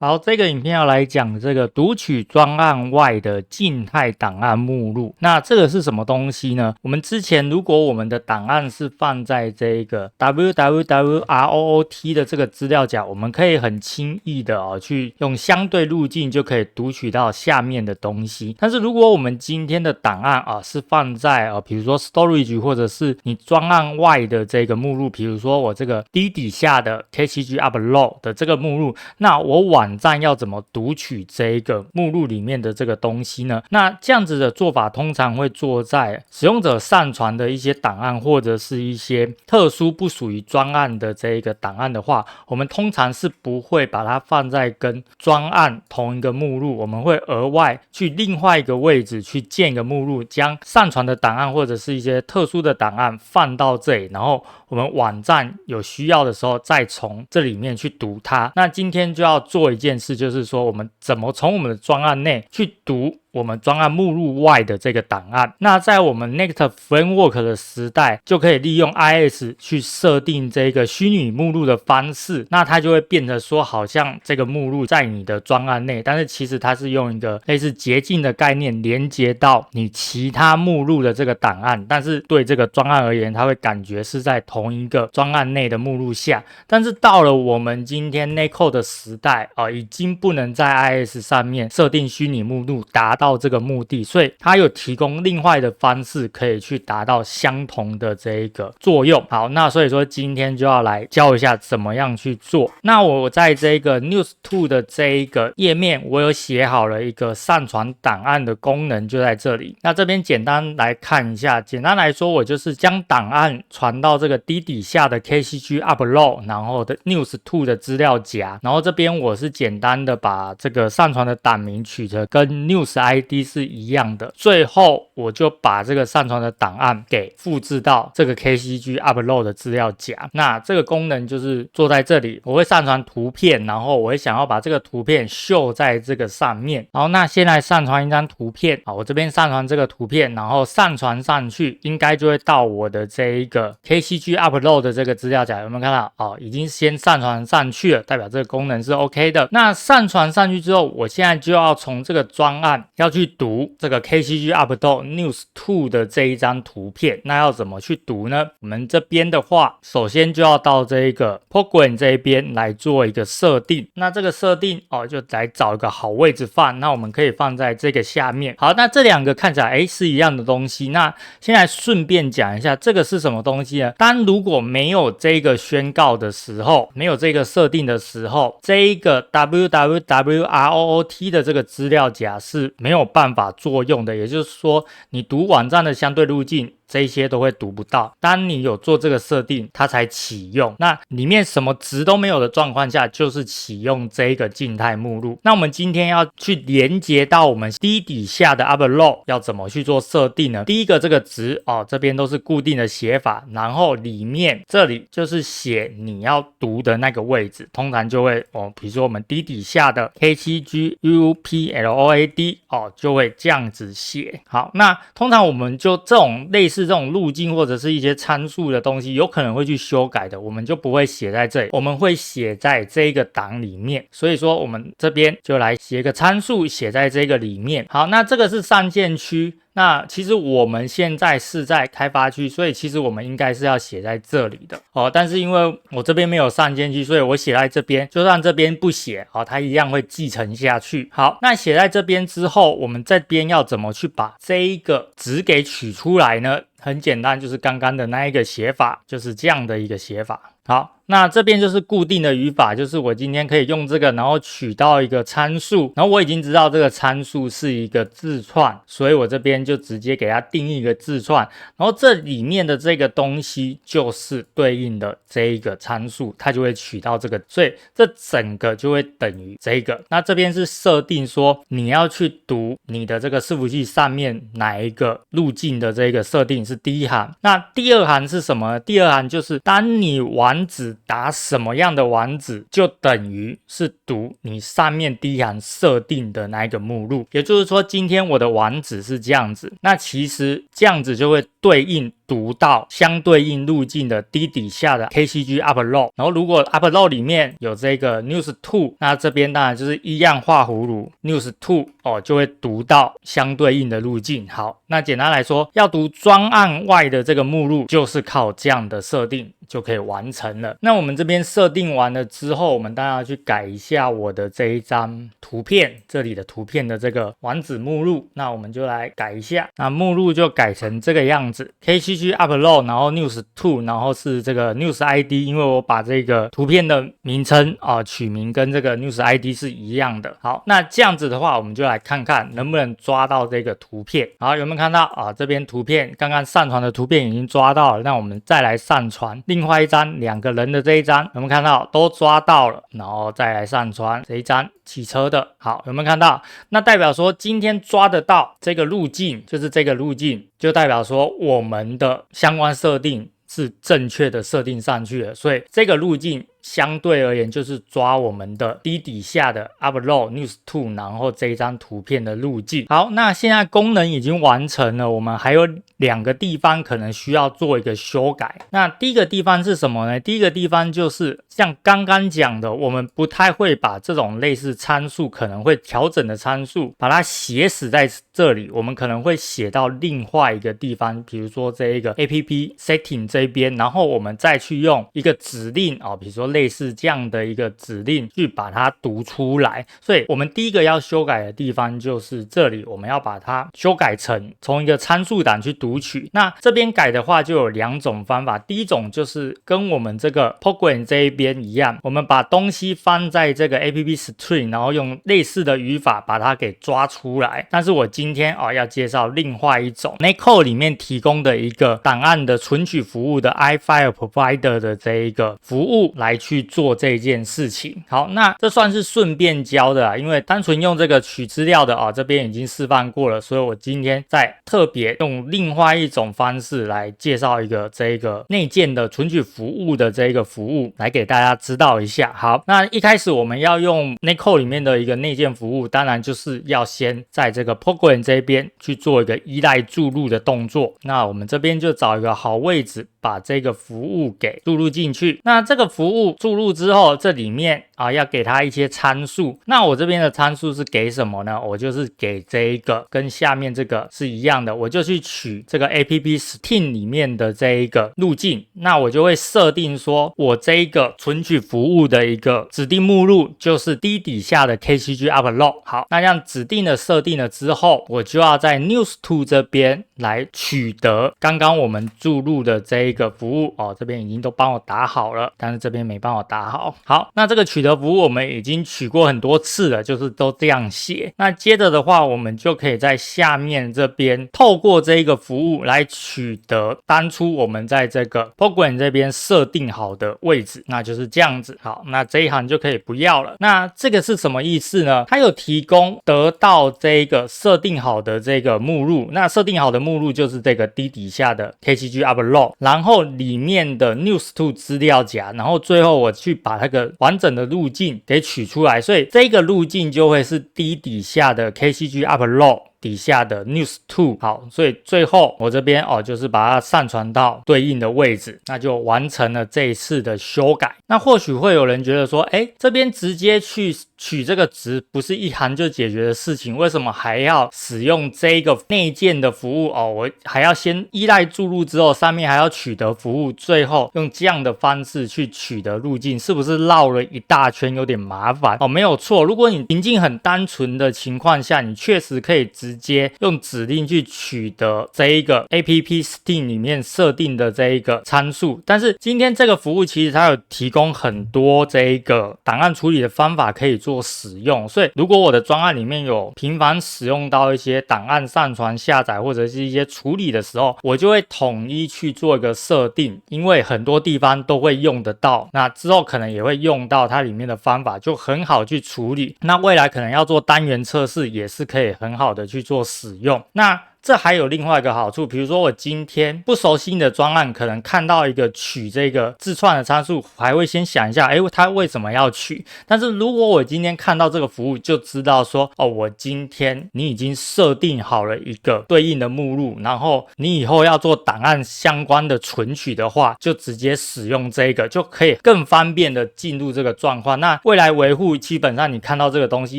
好，这个影片要来讲这个读取专案外的静态档案目录。那这个是什么东西呢？我们之前如果我们的档案是放在这个 www.root 的这个资料夹，我们可以很轻易的去用相对路径就可以读取到下面的东西。但是如果我们今天的档案是放在比如说 storage 或者是你专案外的这个目录，比如说我这个 D 底下的 KCG upload 的这个目录，那我网站要怎么读取这个目录里面的这个东西呢？那这样子的做法通常会做在使用者上传的一些档案或者是一些特殊不属于专案的这个档案的话，我们通常是不会把它放在跟专案同一个目录，我们会额外去另外一个位置去建一个目录，将上传的档案或者是一些特殊的档案放到这里，然后我们网站有需要的时候再从这里面去读它。那今天就要做一件事，就是说我们怎么从我们的专案内去读我们专案目录外的这个档案。那在我们 Next Framework 的时代，就可以利用 IIS 去设定这个虚拟目录的方式，那它就会变得说好像这个目录在你的专案内，但是其实它是用一个类似捷径的概念连接到你其他目录的这个档案，但是对这个专案而言，它会感觉是在同一个专案内的目录下。但是到了我们今天 Netcode 的时代已经不能在 IIS 上面设定虚拟目录达到这个目的，所以它有提供另外的方式可以去达到相同的这一个作用。好，那所以说今天就要来教一下怎么样去做。那我在这个 News2 的这一个页面，我有写好了一个上传档案的功能，就在这里。那这边简单来看一下，简单来说，我就是将档案传到这个 D 底下的 KCG upload， 然后的 News2 的资料夹，然后这边我是简单的把这个上传的档名取得跟 News ID 是一样的，最后我就把这个上传的档案给复制到这个 KCG upload 的资料夹。那这个功能就是做在这里，我会上传图片，然后我会想要把这个图片秀在这个上面。好，那先来上传一张图片，好，我这边上传这个图片，然后上传上去，应该就会到我的这一个 KCG upload 的这个资料夹，有没有看到？已经先上传上去了，代表这个功能是 OK 的。那上传上去之后，我现在就要从这个专案要去读这个 KCG upload News2 的这一张图片。那要怎么去读呢？我们这边的话，首先就要到这一个 Program 这一边来做一个设定。那这个设定就来找一个好位置放。那我们可以放在这个下面。好，那这两个看起来是一样的东西。那先来顺便讲一下，这个是什么东西呢？当如果没有这个宣告的时候，没有这个设定的时候，这一个 www.root 的这个资料夹是没有办法作用的。也就是说，你读网站的相对路径，这些都会读不到。当你有做这个设定，它才启用。那里面什么值都没有的状况下，就是启用这个静态目录。那我们今天要去连接到我们 D 底下的 upload， 要怎么去做设定呢？第一个这个值这边都是固定的写法，然后里面这里就是写你要读的那个位置，通常就会比如说我们 D 底下的 KCG upload 就会这样子写。好，那通常我们就这种类似这种路径或者是一些参数的东西，有可能会去修改的，我们就不会写在这里，我们会写在这个档里面。所以说我们这边就来写个参数，写在这个里面。好，那这个是上线区。那其实我们现在是在开发区，所以其实我们应该是要写在这里的但是因为我这边没有上线区，所以我写在这边，就算这边不写它一样会继承下去。好，那写在这边之后，我们这边要怎么去把这一个值给取出来呢？很简单，就是刚刚的那一个写法，就是这样的一个写法。好，那这边就是固定的语法，就是我今天可以用这个，然后取到一个参数，然后我已经知道这个参数是一个字串，所以我这边就直接给它定义一个字串，然后这里面的这个东西就是对应的这一个参数，它就会取到这个，所以这整个就会等于这个。那这边是设定说你要去读你的这个伺服器上面哪一个路径的这个设定是第一行。那第二行是什么呢？第二行就是当你网址打什么样的网址，就等于是读你上面第一行设定的那一个目录。也就是说，今天我的网址是这样子，那其实这样子就会对应读到相对应路径的低底下的 KCG upload， 然后如果 upload 里面有这个 news2， 那这边当然就是一样画葫芦 news2 就会读到相对应的路径。好，那简单来说，要读专案外的这个目录，就是靠这样的设定就可以完成了。那我们这边设定完了之后，我们当然要去改一下我的这一张图片，这里的图片的这个网址目录，那我们就来改一下。那目录就改成这个样子 ，KCG upload， 然后 news2， 然后是这个 news ID， 因为我把这个图片的名称取名跟这个 news ID 是一样的。好，那这样子的话，我们就来看看能不能抓到这个图片。好，有没有看到这边图片刚刚上传的图片已经抓到了，那我们再来上传另外一张两个人的这一张，有没有看到都抓到了，然后再来上传这一张汽车的。好，有没有看到？那代表说今天抓得到这个路径，就是这个路径，就代表说我们的相关设定是正确的设定上去了，所以这个路径相对而言就是抓我们的低底下的 upload news2， 然后这一张图片的路径。好，那现在功能已经完成了，我们还有两个地方可能需要做一个修改。那第一个地方是什么呢？第一个地方就是像刚刚讲的，我们不太会把这种类似参数可能会调整的参数把它写死在这里，我们可能会写到另外一个地方，比如说这一个 app setting 这边，然后我们再去用一个指令比如说类似这样的一个指令去把它读出来。所以我们第一个要修改的地方就是这里，我们要把它修改成从一个参数档去读取。那这边改的话就有两种方法，第一种就是跟我们这个 program 这一边一样，我们把东西放在这个 app string， 然后用类似的语法把它给抓出来。但是我今天要介绍另外一种 Netcode 里面提供的一个档案的存取服务的 iFile Provider 的这一个服务来去做这件事情。好，那这算是顺便教的因为单纯用这个取资料的这边已经示范过了，所以我今天再特别用另外一种方式来介绍一个这个内建的存取服务的这个服务来给大家知道一下。好，那一开始我们要用 Netcode 里面的一个内建服务，当然就是要先在这个 program 这边去做一个依赖注入的动作。那我们这边就找一个好位置把这个服务给注入进去。那这个服务注入之后，这里面要给它一些参数。那我这边的参数是给什么呢？我就是给这一个跟下面这个是一样的，我就去取这个 app string 里面的这一个路径。那我就会设定说我这一个存取服务的一个指定目录就是低底下的 KCG upload。好，那这样指定的设定了之后，我就要在 news2 这边来取得刚刚我们注入的这一个服务这边已经都帮我打好了，但是这边没帮我打好。好，那这个取得服务我们已经取过很多次了，就是都这样写。那接着的话，我们就可以在下面这边透过这一个服务来取得当初我们在这个 program 这边设定好的位置，那就是这样子。好，那这一行就可以不要了。那这个是什么意思呢？它有提供得到这个设定好的这个目录，那设定好的目录就是这个低底下的 KCG upload， 然后里面的 news2 资料夹，然后最后我去把那个完整的路径给取出来，所以这个路径就会是低底下的 KCG upload底下的 news2。 好，所以最后我这边就是把它上传到对应的位置，那就完成了这一次的修改。那或许会有人觉得说这边直接去取这个值不是一行就解决的事情，为什么还要使用这个内建的服务我还要先依赖注入之后上面还要取得服务，最后用这样的方式去取得路径，是不是绕了一大圈有点麻烦没有错，如果你情境很单纯的情况下，你确实可以直接用指令去取得这一个 app string 里面设定的这一个参数。但是今天这个服务其实它有提供很多这一个档案处理的方法可以做使用，所以如果我的专案里面有频繁使用到一些档案上传下载或者是一些处理的时候，我就会统一去做一个设定，因为很多地方都会用得到，那之后可能也会用到它里面的方法，就很好去处理。那未来可能要做单元测试也是可以很好的去做使用。那这还有另外一个好处，比如说我今天不熟悉的专案，可能看到一个取这个字串的参数，还会先想一下，它为什么要取？但是如果我今天看到这个服务，就知道说，我今天你已经设定好了一个对应的目录，然后你以后要做档案相关的存取的话，就直接使用这个，就可以更方便的进入这个状况。那未来维护基本上你看到这个东西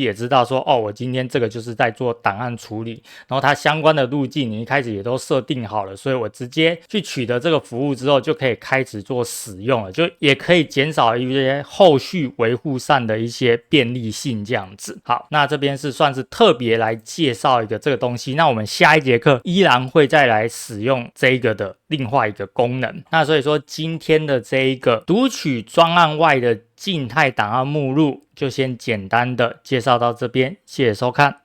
也知道说，我今天这个就是在做档案处理，然后它相关的路径你一开始也都设定好了，所以我直接去取得这个服务之后，就可以开始做使用了，就也可以减少一些后续维护上的一些便利性这样子。好，那这边是算是特别来介绍一个这个东西，那我们下一节课依然会再来使用这个的另外一个功能。那所以说今天的这一个读取专案外的静态档案目录就先简单的介绍到这边，谢谢收看。